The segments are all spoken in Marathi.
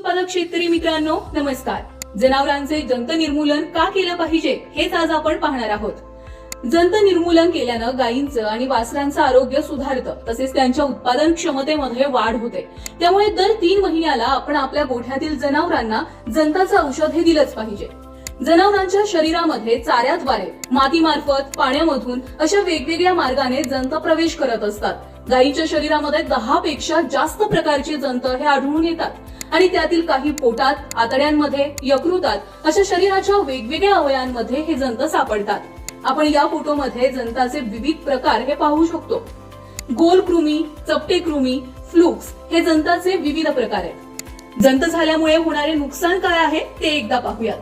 उत्पादक शेतकरी मित्रांनो, नमस्कार. जनावरांचे जंत निर्मूलन का केलं पाहिजे हेच आज आपण पाहणार आहोत. जंत निर्मूलन केल्यानं गायींचं आणि वासरांचं आरोग्य सुधारतं, तसेच त्यांच्या उत्पादन क्षमतेमध्ये वाढ होते. त्यामुळे दर 3 महिन्याला आपण आपल्या गोठ्यातील जनावरांना जंताचं औषध हे दिलंच पाहिजे. जनावरांच्या शरीरामध्ये चाऱ्याद्वारे, मातीमार्फत, पाण्यामधून अशा वेगवेगळ्या मार्गाने जंत प्रवेश करत असतात. गायींच्या शरीरामध्ये 10 पेक्षा जास्त प्रकारचे जंत हे आढळून येतात आणि त्यातील काही पोटात, आतड्यांमध्ये, यकृतात अशा शरीराच्या वेगवेगळ्या अवयवांमध्ये हे जंत सापडतात. आपण या फोटोमध्ये जंताचे विविध प्रकार हे पाहू शकतो. गोल कृमी, चपटे कृमी, फ्लुक्स हे जंताचे विविध प्रकार आहेत. जंत झाल्यामुळे होणारे नुकसान काय आहे ते एकदा पाहूयात.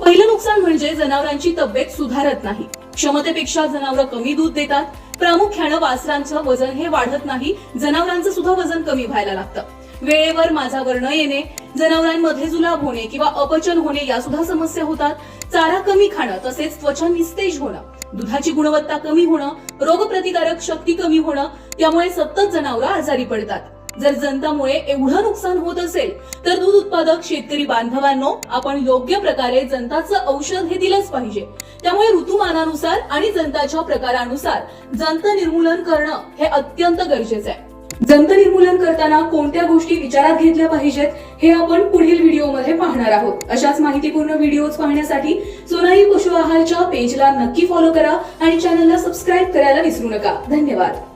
पहिलं नुकसान म्हणजे जनावरांची तब्येत सुधारत नाही. क्षमतेपेक्षा जनावर कमी दूध देतात. प्रामुख्याने वासरांचं वजन हे वाढत नाही. जनावरांचं सुद्धा वजन कमी व्हायला लागतं. वेळेवर माझावर न येणे, जनावरांमध्ये जुलाब होणे किंवा अपचन होणे या सुद्धा समस्या होतात. चारा कमी खाणं, तसेच त्वचा निस्तेज होणं, दुधाची गुणवत्ता कमी होणं, रोगप्रतिकारक शक्ती कमी होणं, त्यामुळे सतत जनावरं आजारी पडतात. जर जंतामुळे एवढं नुकसान होत असेल तर दूध उत्पादक शेतकरी बांधवांनो, आपण योग्य प्रकारे जंताचं औषध हे दिलंच पाहिजे. त्यामुळे ऋतुमानानुसार आणि जंताच्या प्रकारानुसार जंत निर्मूलन करणं हे अत्यंत गरजेचं आहे. जंत निर्मूलन करताना कोणत्या गोष्टी विचारात घेतल्या पाहिजेत हे आपण पुढील व्हिडिओमध्ये पाहणार आहोत. अशाच माहितीपूर्ण व्हिडिओज पाहण्यासाठी सोनाई पशु आहारच्या पेजला नक्की फॉलो करा आणि चॅनलला सबस्क्राईब करायला विसरू नका. धन्यवाद.